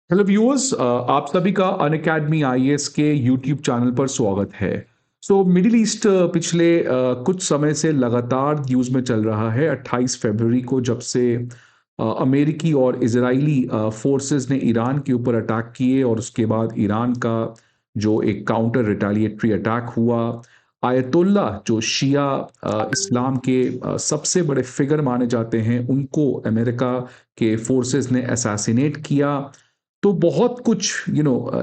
Hello viewers, आप सभी का अनअकैडमी आईएएस के यूट्यूब चैनल पर स्वागत है। मिडिल ईस्ट पिछले कुछ समय से लगातार न्यूज़ में चल रहा है। 28 फरवरी को जब से अमेरिकी और इजरायली फोर्सेस ने ईरान के ऊपर अटैक किए और उसके बाद ईरान का जो एक काउंटर रिटेलिएटरी अटैक हुआ। आयतुल्ला जो शिया इस्लाम के सबसे बड़े फिगर माने जाते हैं, उनको अमेरिका के फोर्सेस ने असैसिनेट किया। तो बहुत कुछ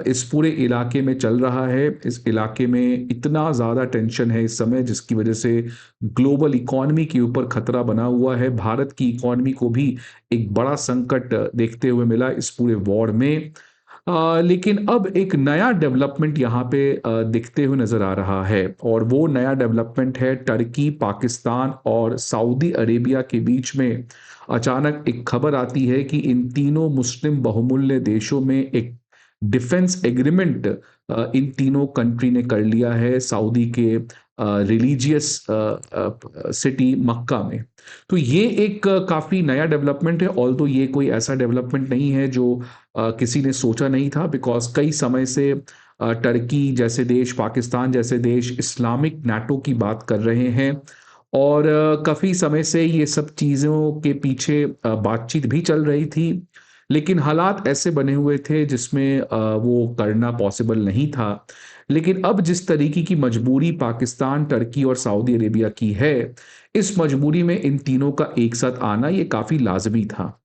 इस पूरे इलाके में चल रहा है। इस इलाके में इतना ज़्यादा टेंशन है इस समय, जिसकी वजह से ग्लोबल इकॉनमी के ऊपर खतरा बना हुआ है। भारत की इकॉनमी को भी एक बड़ा संकट देखते हुए मिला इस पूरे वॉर में। लेकिन अब एक नया डेवलपमेंट यहाँ पे दिखते हुए नजर आ रहा है, और वो नया डेवलपमेंट है टर्की, पाकिस्तान और सऊदी अरेबिया के बीच में। अचानक एक खबर आती है कि इन तीनों मुस्लिम बहुमूल्य देशों में एक डिफेंस एग्रीमेंट इन तीनों कंट्री ने कर लिया है सऊदी के रिलीजियस सिटी मक्का में। तो ये एक काफी नया डेवलपमेंट है, ऑल्दो ये कोई ऐसा डेवलपमेंट नहीं है जो किसी ने सोचा नहीं था, बिकॉज कई समय से टर्की जैसे देश, पाकिस्तान जैसे देश इस्लामिक नाटो की बात कर रहे हैं। और काफी समय से ये सब चीजों के पीछे बातचीत भी चल रही थी, लेकिन हालात ऐसे बने हुए थे जिसमें वो करना पॉसिबल नहीं था। लेकिन अब जिस तरीके की मजबूरी पाकिस्तान, टर्की और सऊदी अरेबिया की है, इस मजबूरी में इन तीनों का एक साथ आना ये काफी लाजमी था।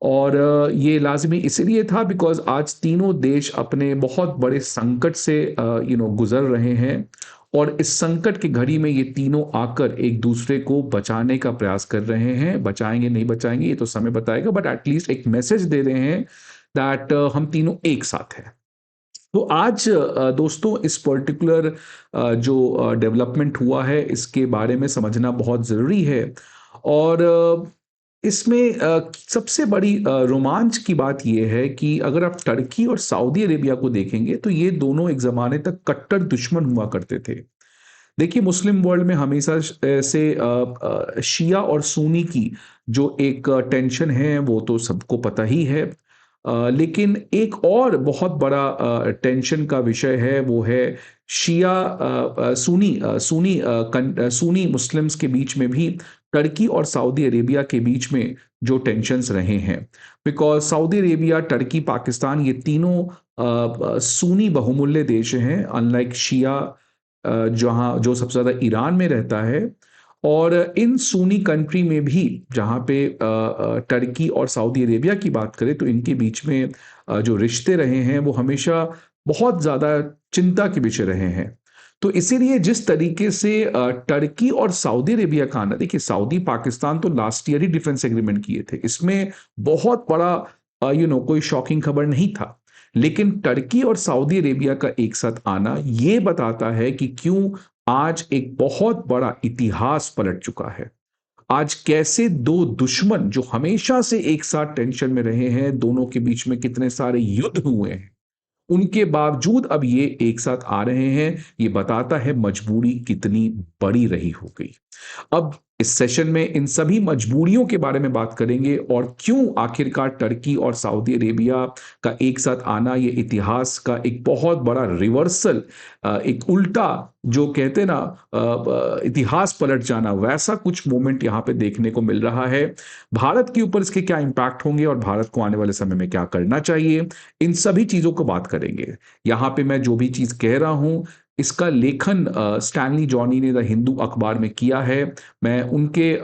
और ये लाजमी इसलिए था बिकॉज आज तीनों देश अपने बहुत बड़े संकट से गुजर रहे हैं। और इस संकट की घड़ी में ये तीनों आकर एक दूसरे को बचाने का प्रयास कर रहे हैं। बचाएंगे नहीं बचाएंगे ये तो समय बताएगा, बट एटलीस्ट एक मैसेज दे रहे हैं दैट हम तीनों एक साथ हैं। तो आज दोस्तों, इस पर्टिकुलर जो डेवलपमेंट हुआ है इसके बारे में समझना बहुत ज़रूरी है। और इसमें सबसे बड़ी रोमांच की बात यह है कि अगर आप टर्की और सऊदी अरेबिया को देखेंगे तो ये दोनों एक ज़माने तक कट्टर दुश्मन हुआ करते थे। देखिए, मुस्लिम वर्ल्ड में हमेशा से शिया और सुन्नी की जो एक टेंशन है वो तो सबको पता ही है। लेकिन एक और बहुत बड़ा टेंशन का विषय है, वो है शिया सुन्नी मुस्लिम्स के बीच में भी टर्की और सऊदी अरेबिया के बीच में जो टेंशन्स रहे हैं। Because Saudi Arabia, Turkey, Pakistan ये तीनों सुन्नी बहुमूल्य देश हैं, अनलाइक शिया जहाँ जो सबसे ज़्यादा ईरान में रहता है। और इन सुन्नी कंट्री में भी जहाँ पे टर्की और सऊदी अरेबिया की बात करें तो इनके बीच में जो रिश्ते रहे हैं वो हमेशा बहुत ज़्यादा चिंता के विषय रहे हैं। तो इसीलिए जिस तरीके से टर्की और सऊदी अरेबिया का आना, देखिए सऊदी पाकिस्तान तो लास्ट ईयर ही डिफेंस एग्रीमेंट किए थे, इसमें बहुत बड़ा कोई शॉकिंग खबर नहीं था। लेकिन टर्की और सऊदी अरेबिया का एक साथ आना ये बताता है कि क्यों आज एक बहुत बड़ा इतिहास पलट चुका है। आज कैसे दो दुश्मन जो हमेशा से एक साथ टेंशन में रहे हैं, दोनों के बीच में कितने सारे युद्ध हुए हैं, उनके बावजूद अब ये एक साथ आ रहे हैं। ये बताता है मजबूरी कितनी बड़ी रही होगी। अब इस सेशन में इन सभी मजबूरियों के बारे में बात करेंगे, और क्यों आखिरकार टर्की और सऊदी अरेबिया का एक साथ आना ये इतिहास का एक बहुत बड़ा रिवर्सल, एक उल्टा जो कहते हैं ना, इतिहास पलट जाना, वैसा कुछ मोमेंट यहाँ पे देखने को मिल रहा है। भारत के ऊपर इसके क्या इंपैक्ट होंगे और भारत को आने वाले समय में क्या करना चाहिए, इन सभी चीजों को बात करेंगे। यहाँ पे मैं जो भी चीज कह रहा हूं, इसका लेखन स्टैनली जॉनी ने द हिंदू अखबार में किया है। मैं उनके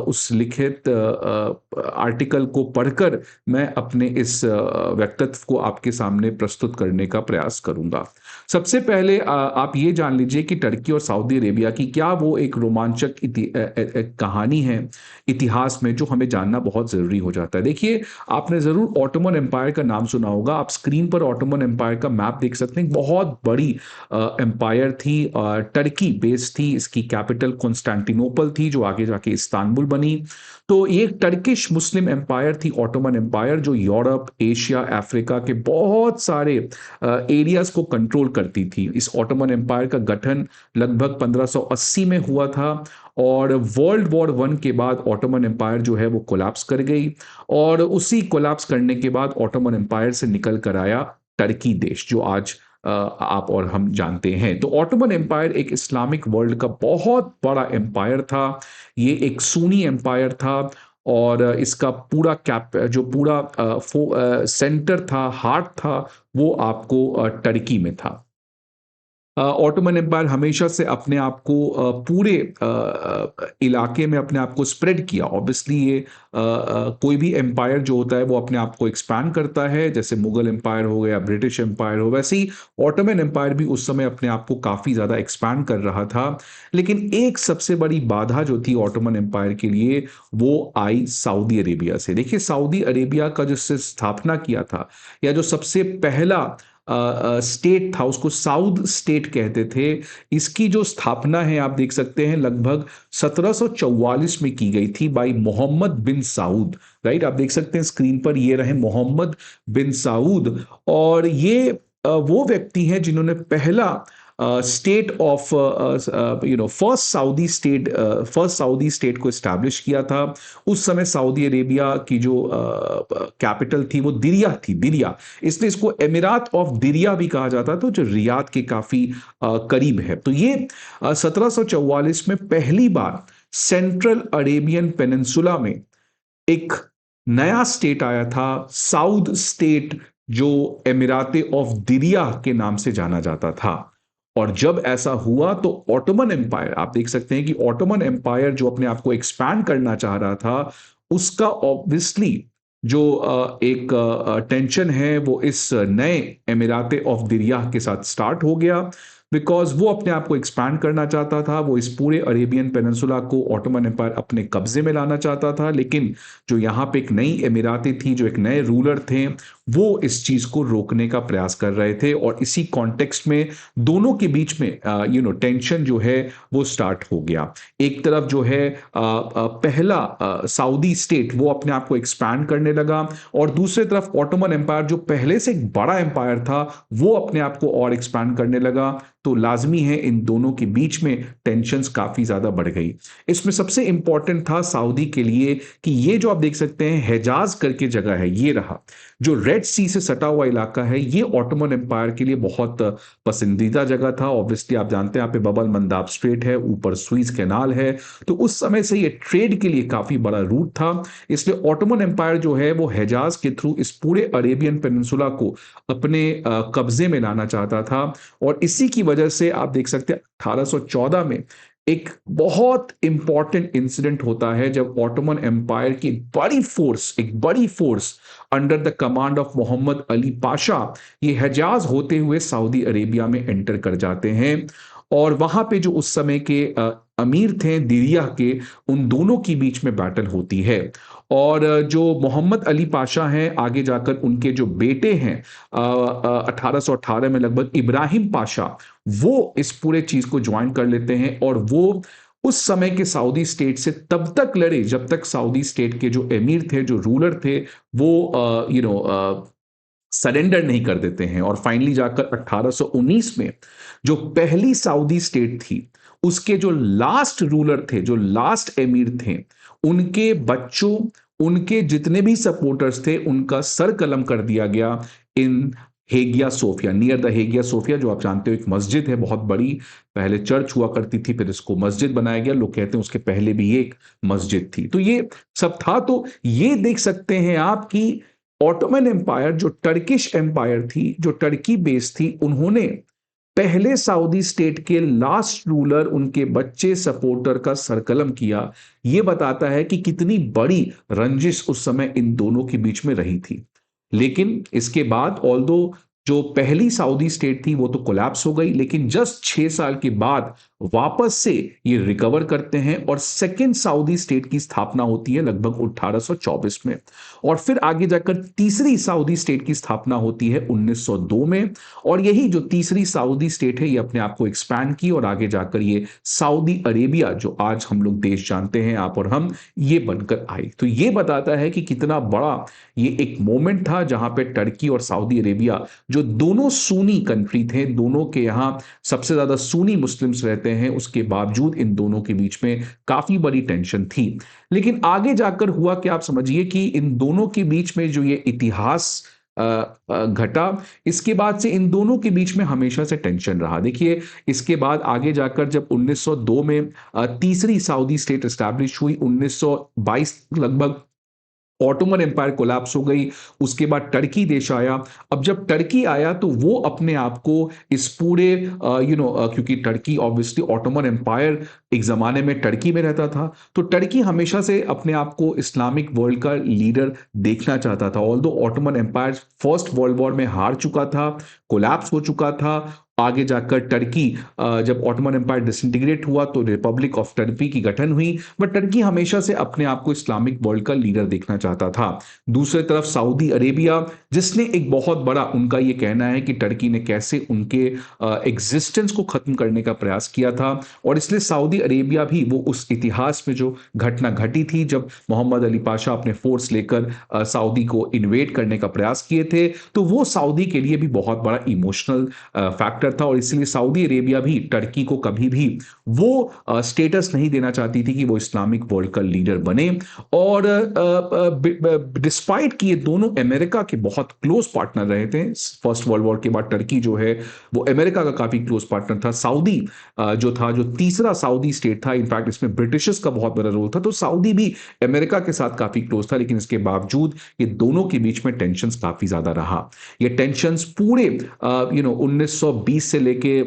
उस लिखित आर्टिकल को पढ़कर मैं अपने इस व्यक्तित्व को आपके सामने प्रस्तुत करने का प्रयास करूंगा। सबसे पहले आप ये जान लीजिए कि टर्की और सऊदी अरेबिया की क्या वो एक रोमांचक कहानी है इतिहास में, जो हमें जानना बहुत जरूरी हो जाता है। देखिए, आपने जरूर ऑटोमन एम्पायर का नाम सुना होगा। आप स्क्रीन पर ऑटोमन एम्पायर का मैप देख सकते हैं। बहुत बड़ी एम्पायर थी, टर्की बेस्ड थी, इसकी कैपिटल कॉन्स्टेंटिनोपल थी जो आगे जाके इस्तांबुल बनी। तो ये एक टर्किश मुस्लिम एम्पायर थी, ऑटोमन एम्पायर, जो यूरोप, एशिया, अफ्रीका के बहुत सारे एरियाज को कंट्रोल करती थी। इस ऑटोमन एम्पायर का गठन लगभग 1580 में हुआ था और वर्ल्ड वॉर वन के बाद ऑटोमन एम्पायर जो है वो कोलैप्स कर गई और उसी कोलैप्स करने के बाद ऑटोमन एम्पायर से निकल कर आया टर्की देश, जो आज आप और हम जानते हैं। तो ऑटोमन एम्पायर एक इस्लामिक वर्ल्ड का बहुत बड़ा एम्पायर था। ये एक सुन्नी एम्पायर था और इसका पूरा कैप जो पूरा सेंटर था, हार्ट था, वो आपको टर्की में था। ऑटोमन एम्पायर हमेशा से अपने आप को पूरे इलाके में अपने आप को स्प्रेड किया। ऑब्वियसली ये कोई भी एम्पायर जो होता है वो अपने आप को एक्सपैंड करता है, जैसे मुगल एम्पायर हो गया, ब्रिटिश एम्पायर हो, वैसे ही ऑटोमन एम्पायर भी उस समय अपने आप को काफ़ी ज़्यादा एक्सपैंड कर रहा था। लेकिन एक सबसे बड़ी बाधा जो थी ऑटोमन एम्पायर के लिए वो आई सऊदी अरेबिया से। देखिए सऊदी अरेबिया का जिससे स्थापना किया था या जो सबसे पहला स्टेट था उसको साउद स्टेट कहते थे। इसकी जो स्थापना है आप देख सकते हैं लगभग 1744 में की गई थी by Mohammed bin Saud. Right, आप देख सकते हैं स्क्रीन पर ये रहे मोहम्मद बिन साउद और ये वो व्यक्ति हैं जिन्होंने पहला state of first Saudi state को एस्टैब्लिश किया था। उस समय सऊदी अरेबिया की जो कैपिटल थी वो दिरिया थी, दिरिया, इसलिए इसको एमिरात ऑफ दिरिया भी कहा जाता था, जो रियाद के काफी करीब है। तो ये 1744 में पहली बार सेंट्रल अरेबियन पेनिनसुला में एक नया स्टेट आया था, साउथ स्टेट, जो एमिराते ऑफ दिरिया के नाम से जाना जाता था। और जब ऐसा हुआ तो ऑटोमन एम्पायर, आप देख सकते हैं कि ऑटोमन एम्पायर जो अपने आप को एक्सपैंड करना चाह रहा था, उसका ऑब्वियसली जो एक टेंशन है वो इस नए एमिराते ऑफ दिरिया के साथ स्टार्ट हो गया, बिकॉज वो अपने आप को एक्सपैंड करना चाहता था। वो इस पूरे अरेबियन पेनिनसुला को ऑटोमन एम्पायर अपने कब्जे में लाना चाहता था, लेकिन जो यहाँ पे एक नई एमिरातें थी, जो एक नए रूलर थे, वो इस चीज को रोकने का प्रयास कर रहे थे। और इसी कॉन्टेक्स्ट में दोनों के बीच में टेंशन जो है वो स्टार्ट हो गया। एक तरफ जो है पहला सऊदी स्टेट वो अपने आप को एक्सपैंड करने लगा और दूसरी तरफ ऑटोमन एम्पायर जो पहले से एक बड़ा एम्पायर था वो अपने आप को और एक्सपैंड करने लगा। तो लाजमी है इन दोनों के बीच में टेंशन्स काफी ज्यादा बढ़ गई। इसमें सबसे इंपॉर्टेंट था सऊदी के लिए कि ये जो आप देख सकते हैं हेजाज करके जगह है, ये रहा जो रेड सी से सटा हुआ इलाका है, ये ऑटोमन एम्पायर के लिए बहुत पसंदीदा जगह था। ऑब्वियसली आप जानते हैं यहाँ पे बबल मंदाब स्ट्रेट है, ऊपर सुइज कैनाल है, तो उस समय से ये ट्रेड के लिए काफी बड़ा रूट था। इसलिए ऑटोमन एम्पायर जो है वो हेजाज के थ्रू इस पूरे अरेबियन पेनिनसुला को अपने कब्जे में लाना चाहता था। और इसी की वजह से आप देख सकते हैं 1814 में एक बहुत इंपॉर्टेंट इंसिडेंट होता है जब ऑटोमन एम्पायर की एक बड़ी force under the command of Mohammed Ali Pasha ये हजाज होते हुए सऊदी अरेबिया में एंटर कर जाते हैं। और वहां पे जो उस समय के अमीर थे दिरिया के, उन दोनों के बीच में बैटल होती है। और जो मोहम्मद अली पाशा हैं, आगे जाकर उनके जो बेटे हैं 1818 में लगभग इब्राहिम पाशा, वो इस पूरे चीज को ज्वाइन कर लेते हैं और वो उस समय के सऊदी स्टेट से तब तक लड़े जब तक सऊदी स्टेट के जो एमीर थे, जो रूलर थे, वो सरेंडर नहीं कर देते हैं। और फाइनली जाकर 1819 में जो पहली सऊदी स्टेट थी, उसके जो लास्ट रूलर थे, जो लास्ट एमीर थे, उनके बच्चों, उनके जितने भी सपोर्टर्स थे, उनका सर कलम कर दिया गया इन Hagia Sophia, near the Hagia Sophia, जो आप जानते हो एक मस्जिद है बहुत बड़ी, पहले चर्च हुआ करती थी, फिर इसको मस्जिद बनाया गया। लोग कहते हैं उसके पहले भी एक मस्जिद थी। तो ये सब था। तो ये देख सकते हैं आप कि ऑटोमन एम्पायर जो टर्किश एम्पायर थी, जो टर्की बेस थी, उन्होंने पहले सऊदी स्टेट के लास्ट रूलर, उनके बच्चे सपोर्टर का सरकलम किया। यह बताता है कि कितनी बड़ी रंजिश उस समय इन दोनों के बीच में रही थी। लेकिन इसके बाद ऑल्दो जो पहली सऊदी स्टेट थी वो तो कोलैप्स हो गई, लेकिन जस्ट 6 साल के बाद वापस से ये रिकवर करते हैं और सेकेंड सऊदी स्टेट की स्थापना होती है लगभग 1824 में। और फिर आगे जाकर तीसरी सऊदी स्टेट की स्थापना होती है 1902 में। और यही जो तीसरी सऊदी स्टेट है ये अपने आप को एक्सपैंड की और आगे जाकर ये सऊदी अरेबिया, जो आज हम लोग देश जानते हैं आप और हम, ये बनकर आई। तो ये बताता है कि कितना बड़ा ये एक मोमेंट था जहां पे टर्की और सऊदी अरेबिया जो दोनों सुन्नी कंट्री थे, दोनों के यहाँ सबसे ज़्यादा सुन्नी मुस्लिम्स रहते हैं, उसके बावजूद इन दोनों के बीच में काफ़ी बड़ी टेंशन थी। लेकिन आगे जाकर हुआ क्या, आप समझिए कि इन दोनों के बीच में जो ये इतिहास घटा, इसके बाद से इन दोनों के बीच में हमेशा से टेंशन रहा। देखिए, इसके बाद आगे जाकर जब 1902 में तीसरी सऊदी स्टेट एस्टैब्लिश हुई, 1922 लगभग ऑटोमन एम्पायर कोलैप्स हो गई। उसके बाद टर्की देश आया। अब जब टर्की आया तो वो अपने आप को इस पूरे क्योंकि टर्की ऑब्वियसली ऑटोमन एम्पायर एक ज़माने में टर्की में रहता था, तो टर्की हमेशा से अपने आप को इस्लामिक वर्ल्ड का लीडर देखना चाहता था। Although Ottoman empire first world war में हार चुका था, कोलैप्स हो चुका था। आगे जाकर टर्की जब ऑटोमन एम्पायर डिसइंटीग्रेट हुआ तो रिपब्लिक ऑफ टर्की की गठन हुई, बट टर्की हमेशा से अपने आप को इस्लामिक वर्ल्ड का लीडर देखना चाहता था। दूसरी तरफ सऊदी अरेबिया, जिसने एक बहुत बड़ा, उनका यह कहना है कि टर्की ने कैसे उनके एग्जिस्टेंस को खत्म करने का प्रयास किया था, और इसलिए सऊदी अरेबिया भी वो उस इतिहास में जो घटना घटी थी जब मोहम्मद अली पाशा अपने फोर्स लेकर सऊदी को इन्वेड करने का प्रयास किए थे, तो वो सऊदी के लिए भी बहुत बड़ा इमोशनल फैक्टर था, और इसलिए सऊदी अरेबिया भी टर्की को कभी भी वो स्टेटस नहीं देना चाहती थी कि वो इस्लामिक वर्ल्ड का लीडर बने। और डिस्पाइट कि ये दोनों अमेरिका के बहुत क्लोज पार्टनर रहे थे, फर्स्ट वर्ल्ड वॉर के बाद टर्की जो है वो अमेरिका का काफी क्लोज पार्टनर था। सऊदी जो था, जो तीसरा सऊदी स्टेट था, इनफैक्ट इसमें ब्रिटिशर्स का बहुत बड़ा रोल था, तो सऊदी भी अमेरिका के साथ काफी क्लोज था। लेकिन इसके बावजूद ये दोनों के बीच में टेंशन काफी ज्यादा रहा। ये टेंशन पूरे 1920 से लेके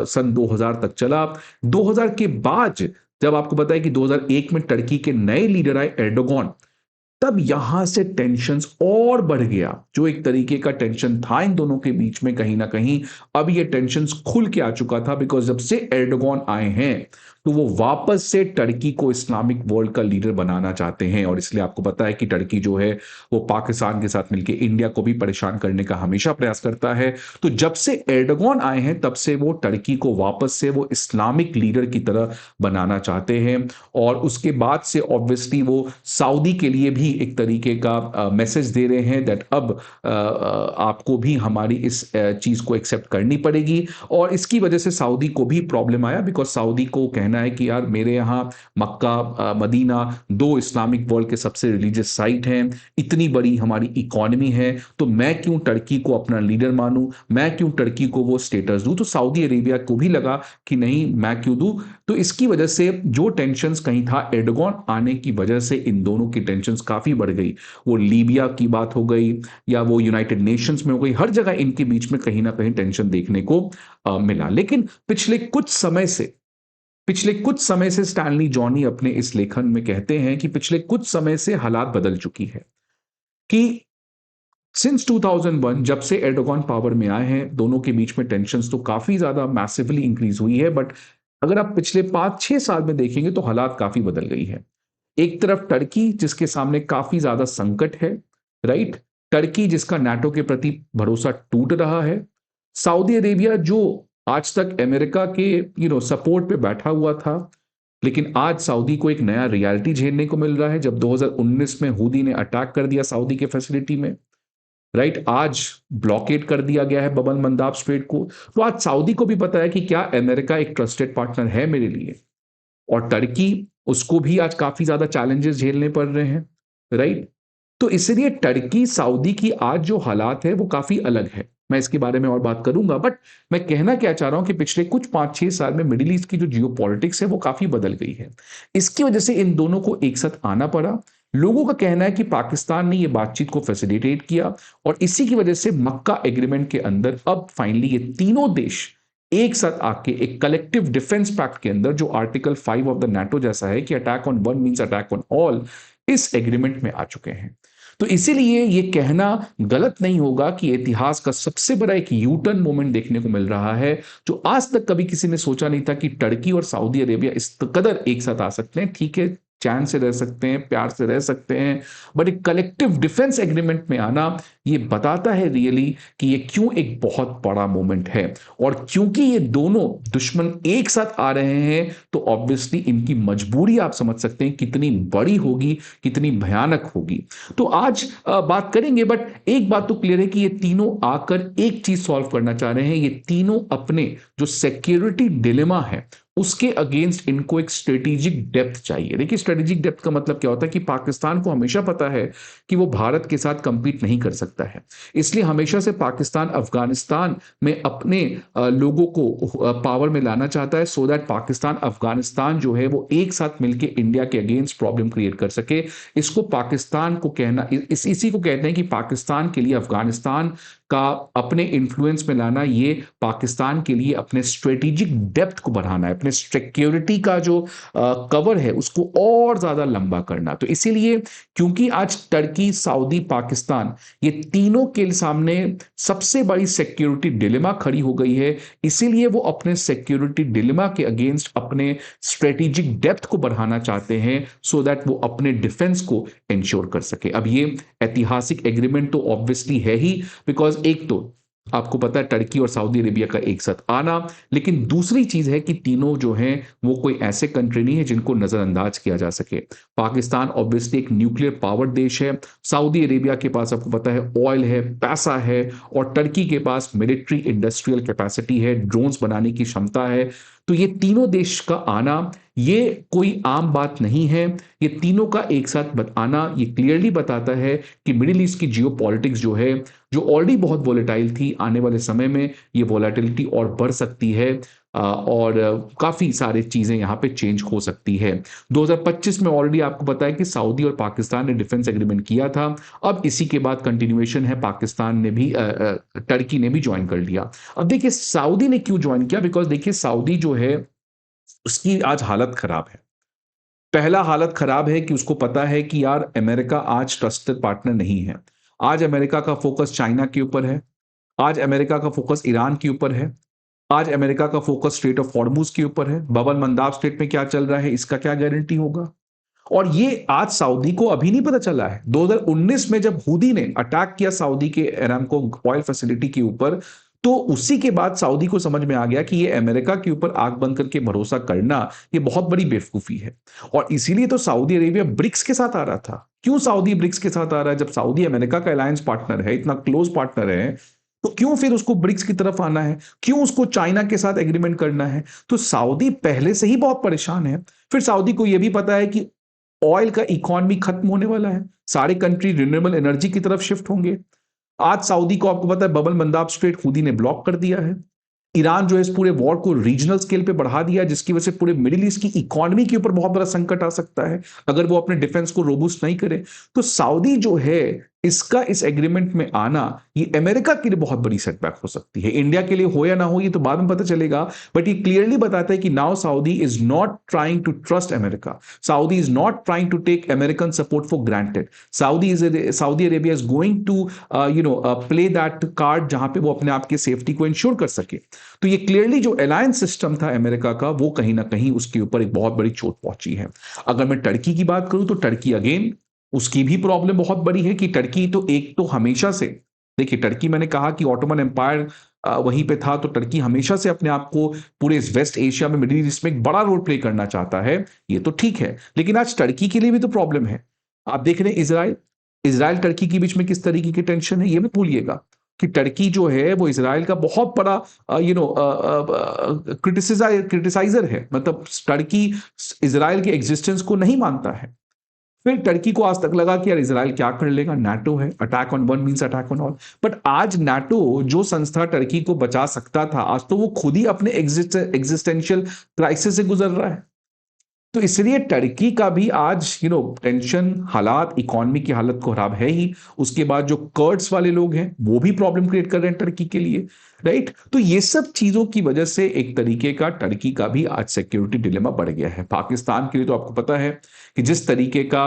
सन 2000 तक चला। 2000 के बाद जब आपको पता है कि 2001 में टर्की के नए लीडर आए एर्डोगन, तब यहां से टेंशन्स और बढ़ गया। जो एक तरीके का टेंशन था इन दोनों के बीच में, कहीं ना कहीं अब ये टेंशन्स खुल के आ चुका था, बिकॉज जब से एर्डोगन आए हैं तो वो वापस से टर्की को इस्लामिक वर्ल्ड का लीडर बनाना चाहते हैं। और इसलिए आपको पता है कि टर्की जो है वो पाकिस्तान के साथ मिलकर इंडिया को भी परेशान करने का हमेशा प्रयास करता है। तो जब से एर्डोगन आए हैं तब से वो टर्की को वापस से वो इस्लामिक लीडर की तरह बनाना चाहते हैं। और उसके बाद से ऑब्वियसली वो सऊदी के लिए भी एक तरीके का मैसेज दे रहे हैं दैट अब आपको भी हमारी इस चीज को एक्सेप्ट करनी पड़ेगी। और इसकी वजह से सऊदी को भी प्रॉब्लम आया, बिकॉज सऊदी को कहना है कि यार मेरे यहाँ मक्का मदीना दो इस्लामिक वर्ल्ड के सबसे रिलीजियस साइट हैं, इतनी बड़ी हमारी इकोनॉमी है, तो मैं क्यों टर्की को अपना लीडर मानूं, मैं क्यों टर्की को वो स्टेटस दूं। तो सऊदी अरेबिया को भी लगा कि नहीं, मैं क्यों दूं। तो इसकी वजह से जो टेंशन्स कहीं था, एर्डोगन आने की वजह से इन दोनों की टेंशन्स काफी बढ़ गई। वो लीबिया की बात हो गई या वो यूनाइटेड नेशंस में हो गई, हर जगह इनके बीच में कहीं ना कहीं टेंशन देखने को मिला। लेकिन पिछले कुछ समय से स्टैनली जॉनी अपने इस लेखन में कहते हैं कि पिछले कुछ समय से हालात बदल चुकी है, कि सिंस 2001 जब से एर्डोगन पावर में आए हैं, दोनों के बीच में टेंशन्स तो काफी ज्यादा मैसिवली इंक्रीज हुई है, बट अगर आप पिछले 5-6 साल में देखेंगे तो हालात काफी बदल गई है। एक तरफ टर्की जिसके सामने काफी ज्यादा संकट है, राइट, टर्की जिसका नाटो के प्रति भरोसा टूट रहा है, सऊदी अरेबिया जो आज तक अमेरिका के सपोर्ट पे बैठा हुआ था, लेकिन आज सऊदी को एक नया रियलिटी झेलने को मिल रहा है। जब 2019 में हूदी ने अटैक कर दिया सऊदी के फैसिलिटी में, राइट, आज ब्लॉकेट कर दिया गया है बब एल मंदाब स्ट्रेट को, तो आज सऊदी को भी पता है कि क्या अमेरिका एक ट्रस्टेड पार्टनर है मेरे लिए, और टर्की, उसको भी आज काफी ज्यादा चैलेंजेस झेलने पड़ रहे हैं, राइट। तो इसलिए टर्की सऊदी की आज जो हालात है वो काफी अलग है। मैं इसके बारे में और बात करूंगा, बट मैं कहना क्या चाह रहा हूं कि पिछले कुछ 5-6 साल में मिडिल ईस्ट की जो जियोपॉलिटिक्स है वो काफी बदल गई है। इसकी वजह से इन दोनों को एक साथ आना पड़ा। लोगों का कहना है कि पाकिस्तान ने ये बातचीत को फैसिलिटेट किया, और इसी की वजह से मक्का एग्रीमेंट के अंदर अब फाइनली ये तीनों देश एक साथ आके एक कलेक्टिव डिफेंस पैक्ट के अंदर, जो आर्टिकल 5 ऑफ द नाटो जैसा है कि attack on one means attack on all, इस एग्रीमेंट में आ चुके हैं। तो इसीलिए ये कहना गलत नहीं होगा कि इतिहास का सबसे बड़ा एक यू टर्न मोमेंट देखने को मिल रहा है, जो आज तक कभी किसी ने सोचा नहीं था कि टर्की और सऊदी अरेबिया इस कदर एक साथ आ सकते हैं। ठीक है, चैन से रह सकते हैं, प्यार से रह सकते हैं, बट एक कलेक्टिव डिफेंस एग्रीमेंट में आना ये बताता है रियली कि ये क्यों एक बहुत बड़ा मोमेंट है। और क्योंकि ये दोनों दुश्मन एक साथ आ रहे हैं तो ऑब्वियसली इनकी मजबूरी आप समझ सकते हैं कितनी बड़ी होगी, कितनी भयानक होगी। तो आज बात करेंगे, बट एक बात तो क्लियर है कि ये तीनों आकर एक चीज सॉल्व करना चाह रहे हैं। ये तीनों अपने जो सिक्योरिटी डिलेमा है उसके अगेंस्ट इनको एक स्ट्रेटेजिक डेप्थ चाहिए। देखिए, स्ट्रेटेजिक डेप्थ का मतलब क्या होता है कि पाकिस्तान को हमेशा पता है कि वो भारत के साथ कंपीट नहीं कर सकता है, इसलिए हमेशा से पाकिस्तान अफगानिस्तान में अपने लोगों को पावर में लाना चाहता है, सो दैट पाकिस्तान अफगानिस्तान जो है वो एक साथ मिलकर इंडिया के अगेंस्ट प्रॉब्लम क्रिएट कर सके। इसको पाकिस्तान को कहना, इसी को कहते हैं कि पाकिस्तान के लिए अफगानिस्तान का अपने इन्फ्लुएंस में लाना, ये पाकिस्तान के लिए अपने स्ट्रेटेजिक डेप्थ को बढ़ाना है, अपने सिक्योरिटी का जो कवर है उसको और ज्यादा लंबा करना। तो इसीलिए क्योंकि आज टर्की, सऊदी, पाकिस्तान ये तीनों के सामने सबसे बड़ी सिक्योरिटी डिलेमा खड़ी हो गई है, इसीलिए वो अपने सिक्योरिटी डिलेमा के अगेंस्ट अपने स्ट्रेटेजिक डेप्थ को बढ़ाना चाहते हैं, सो दैट वो अपने डिफेंस को इंश्योर कर सके। अब ये ऐतिहासिक एग्रीमेंट तो ऑब्वियसली है ही, बिकॉज एक तो आपको पता है टर्की और सऊदी अरेबिया का एक साथ आना, लेकिन दूसरी चीज है कि तीनों जो हैं वो कोई ऐसे कंट्री नहीं है जिनको नजरअंदाज किया जा सके। पाकिस्तान ऑब्वियसली एक न्यूक्लियर पावर देश है, सऊदी अरेबिया के पास आपको पता है ऑयल है, पैसा है, और टर्की के पास मिलिट्री इंडस्ट्रियल कैपेसिटी है, ड्रोन्स बनाने की क्षमता है। तो ये तीनों देश का आना ये कोई आम बात नहीं है। ये तीनों का एक साथ आना ये क्लियरली बताता है कि मिडिल ईस्ट की जियो पॉलिटिक्स जो है, जो ऑलरेडी बहुत वोलेटाइल थी, आने वाले समय में ये वोलेटिलिटी और बढ़ सकती है, और काफी सारी चीजें यहां पे चेंज हो सकती है। 2025 में ऑलरेडी आपको पता है कि सऊदी और पाकिस्तान ने डिफेंस एग्रीमेंट किया था। अब इसी के बाद कंटिन्यूएशन है, पाकिस्तान ने भी टर्की ने भी ज्वाइन कर लिया। अब देखिए सऊदी ने क्यों ज्वाइन किया, बिकॉज देखिए सऊदी जो है उसकी आज हालत खराब है। पहला हालत खराब है कि उसको पता है कि यार अमेरिका आज ट्रस्टेड पार्टनर नहीं है। आज अमेरिका का फोकस चाइना के ऊपर है, आज अमेरिका का फोकस ईरान के ऊपर है, आज अमेरिका का फोकस स्ट्रेट ऑफ हॉर्मुज के ऊपर है। बबल मंदाब स्टेट में क्या चल रहा है इसका क्या गारंटी होगा। और ये आज सऊदी को अभी नहीं पता चला है। 2019 में जब हूदी ने अटैक किया सऊदी के अरामको ऑयल फैसिलिटी के ऊपर, तो उसी के बाद सऊदी को समझ में आ गया कि ये अमेरिका के ऊपर आंख बंद करके भरोसा करना ये बहुत बड़ी बेवकूफी है। और इसीलिए तो सऊदी अरेबिया ब्रिक्स के साथ आ रहा था। क्यों सऊदी ब्रिक्स के साथ आ रहा है? जब सऊदी अमेरिका का अलायंस पार्टनर है, इतना क्लोज पार्टनर है, तो क्यों फिर उसको ब्रिक्स की तरफ आना है? क्यों उसको चाइना के साथ एग्रीमेंट करना है? तो सऊदी पहले से ही बहुत परेशान है। फिर सऊदी को यह भी पता है कि ऑयल का इकोनॉमी खत्म होने वाला है, सारे कंट्री रिन्यूएबल एनर्जी की तरफ शिफ्ट होंगे। आज सऊदी को आपको पता है बबल मंदाब स्ट्रेट हूदी ने ब्लॉक कर दिया है। ईरान जो है इस पूरे वॉर को रीजनल स्केल पे बढ़ा दिया, जिसकी वजह से पूरे मिडिल ईस्ट की इकोनॉमी के ऊपर बहुत बड़ा संकट आ सकता है अगर वो अपने डिफेंस को रोबूस्ट नहीं करे। तो सऊदी जो है इसका इस एग्रीमेंट में आना ये अमेरिका के लिए बहुत बड़ी सेटबैक हो सकती है। इंडिया के लिए हो या ना हो ये तो बाद में पता चलेगा, बट ये क्लियरली बताता है कि now Saudi is not trying to trust America, Saudi is not trying to take American support for granted. Saudi Arabia is going to play that card जहां पे वो अपने आप की सेफ्टी को इंश्योर कर सके। तो ये क्लियरली जो अलायंस सिस्टम था अमेरिका का वो कहीं ना कहीं उसके ऊपर एक बहुत बड़ी चोट पहुंची है। अगर मैं टर्की की बात करूं तो टर्की अगेन उसकी भी प्रॉब्लम बहुत बड़ी है कि टर्की तो एक तो हमेशा से, देखिए टर्की मैंने कहा कि ऑटोमन एम्पायर वहीं पे था, तो टर्की हमेशा से अपने आप को पूरे इस वेस्ट एशिया में, मिडिल ईस्ट में एक बड़ा रोल प्ले करना चाहता है, ये तो ठीक है। लेकिन आज टर्की के लिए भी तो प्रॉब्लम है। आप देख रहे हैं इसराइल इसराइल टर्की के बीच में किस तरीके की टेंशन है, ये मत भूलिएगा कि टर्की जो है वो इसराइल का बहुत बड़ा क्रिटिसाइजर है। मतलब टर्की इसराइल के एग्जिस्टेंस को नहीं मानता है। फिर टर्की को आज तक लगा कि यार इसराइल क्या कर लेगा, नाटो है, attack on one means attack on all. But आज नाटो जो संस्था टर्की को बचा सकता था, आज तो वो खुद ही अपने एग्जिस्टेंशियल क्राइसिस से गुजर रहा है। तो इसलिए टर्की का भी आज टेंशन, हालात, इकोनॉमी की हालत खराब है ही। उसके बाद जो कर्ड्स वाले लोग हैं वो भी प्रॉब्लम क्रिएट कर रहे हैं टर्की के लिए, राइट। तो ये सब चीजों की वजह से एक तरीके का टर्की का भी आज सिक्योरिटी डिलेमा बढ़ गया है। पाकिस्तान के लिए तो आपको पता है कि जिस तरीके का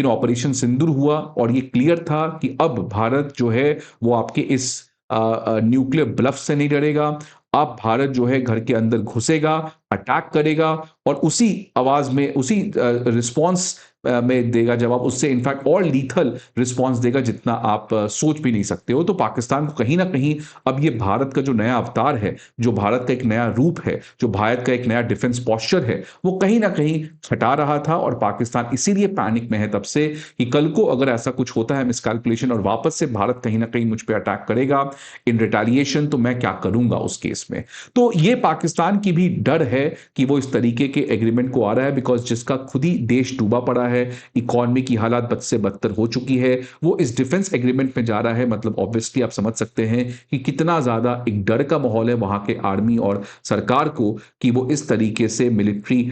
ऑपरेशन सिंदूर हुआ, और ये क्लियर था कि अब भारत जो है वो आपके इस न्यूक्लियर ब्लफ से नहीं डरेगा। अब भारत जो है घर के अंदर घुसेगा, अटैक करेगा और उसी आवाज में, उसी रिस्पॉन्स में देगा जवाब, उससे इनफैक्ट और लीथल रिस्पॉन्स देगा जितना आप सोच भी नहीं सकते हो। तो पाकिस्तान को कहीं ना कहीं अब ये भारत का जो नया अवतार है, जो भारत का एक नया रूप है, जो भारत का एक नया डिफेंस पॉस्चर है, वो कहीं ना कहीं हटा रहा था। और पाकिस्तान इसीलिए पैनिक में है तब से कि कल को अगर ऐसा कुछ होता है मिसकैलकुलेशन और वापस से भारत कहीं ना कहीं मुझ पर अटैक करेगा इन रिटेलिएशन, तो मैं क्या करूंगा उस केस में। तो ये पाकिस्तान की भी डर है कि वो इस तरीके के एग्रीमेंट को आ रहा है, बिकॉज जिसका खुद ही देश डूबा पड़ा है, इकोनॉमी की हालात बद से बदतर हो चुकी है, वो इस डिफेंस एग्रीमेंट में जा रहा है। मतलब ऑब्वियसली आप समझ सकते हैं कि कितना ज्यादा एक डर का माहौल है वहां के आर्मी और सरकार को कि वो इस तरीके से मिलिट्री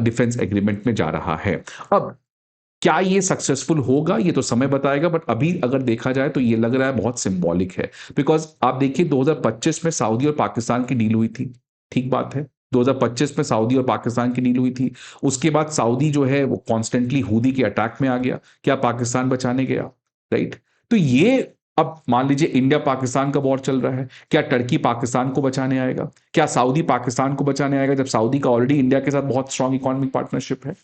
डिफेंस एग्रीमेंट में जा रहा है। अब क्या ये सक्सेसफुल होगा ये तो समय बताएगा, बट अभी अगर देखा जाए तो ये लग रहा है बहुत सिंबॉलिक है। बिकॉज आप देखिए 2025 में सऊदी और पाकिस्तान की डील हुई थी, ठीक बात है, 2025 में सऊदी और पाकिस्तान की डील हुई थी। उसके बाद सऊदी जो है वो कॉन्स्टेंटली हूदी के अटैक में आ गया, क्या पाकिस्तान बचाने गया? राइट। तो ये अब मान लीजिए इंडिया पाकिस्तान का वॉर चल रहा है, क्या टर्की पाकिस्तान को बचाने आएगा? क्या सऊदी पाकिस्तान को बचाने आएगा, जब सऊदी का ऑलरेडी इंडिया के साथ बहुत स्ट्रांग इकोनॉमिक पार्टनरशिप है?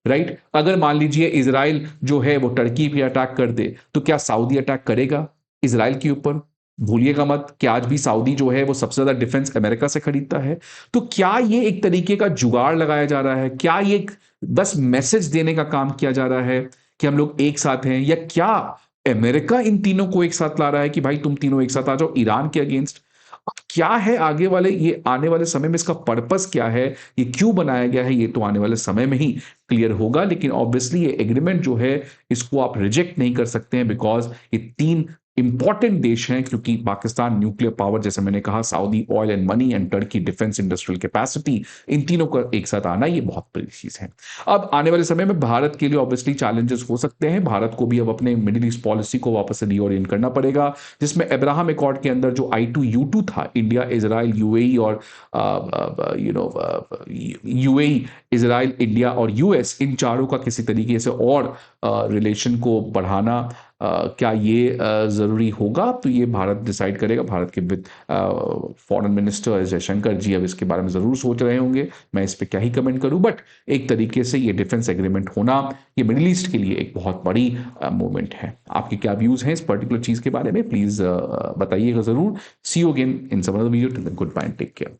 राइट। अगर मान लीजिए इजराइल जो है वो टर्की पे अटैक कर दे, तो क्या सऊदी अटैक करेगा इजराइल के ऊपर? भूलिएगा मत कि आज भी सऊदी जो है वो सबसे ज्यादा डिफेंस अमेरिका से खरीदता है। तो क्या ये एक तरीके का जुगाड़ लगाया जा रहा है? क्या ये बस मैसेज देने का काम किया जा रहा है कि हम लोग एक साथ हैं? या क्या अमेरिका इन तीनों को एक साथ ला रहा है कि भाई तुम तीनों एक साथ आ जाओ ईरान के अगेंस्ट? क्या है आगे वाले, ये आने वाले समय में इसका पर्पस क्या है, ये क्यों बनाया गया है, ये तो आने वाले समय में ही क्लियर होगा। लेकिन ऑब्वियसली ये एग्रीमेंट जो है इसको आप रिजेक्ट नहीं कर सकते हैं, बिकॉज ये तीन इंपॉर्टेंट देश हैं। क्योंकि पाकिस्तान न्यूक्लियर पावर, जैसे मैंने कहा, Saudi oil and money, and Turkey defence industrial capacity, इन तीनों का एक साथ आना ये बहुत बड़ी चीज है। अब आने वाले समय में भारत के लिए ऑब्वियसली चैलेंजेस हो सकते हैं। भारत को भी अब अपने मिडिल ईस्ट पॉलिसी को वापस से रीओरिएंट करना पड़ेगा, जिसमें अब्राहम अकॉर्ड के अंदर जो I2U2 था, इंडिया इजराइल यूएई और यूएई, इजराइल, इंडिया और यूएस, इन चारों का किसी तरीके से और रिलेशन को बढ़ाना, क्या ये जरूरी होगा? तो ये भारत डिसाइड करेगा। भारत के with foreign minister S Jaishankar ji अब इसके बारे में जरूर सोच रहे होंगे, मैं इस पर क्या ही कमेंट करूं। बट एक तरीके से ये डिफेंस एग्रीमेंट होना ये मिडिल ईस्ट के लिए एक बहुत बड़ी मूवमेंट है। आपके क्या व्यूज हैं इस पर्टिकुलर चीज के बारे में, प्लीज बताइएगा जरूर। See you again in some other video. Till then, goodbye and take care.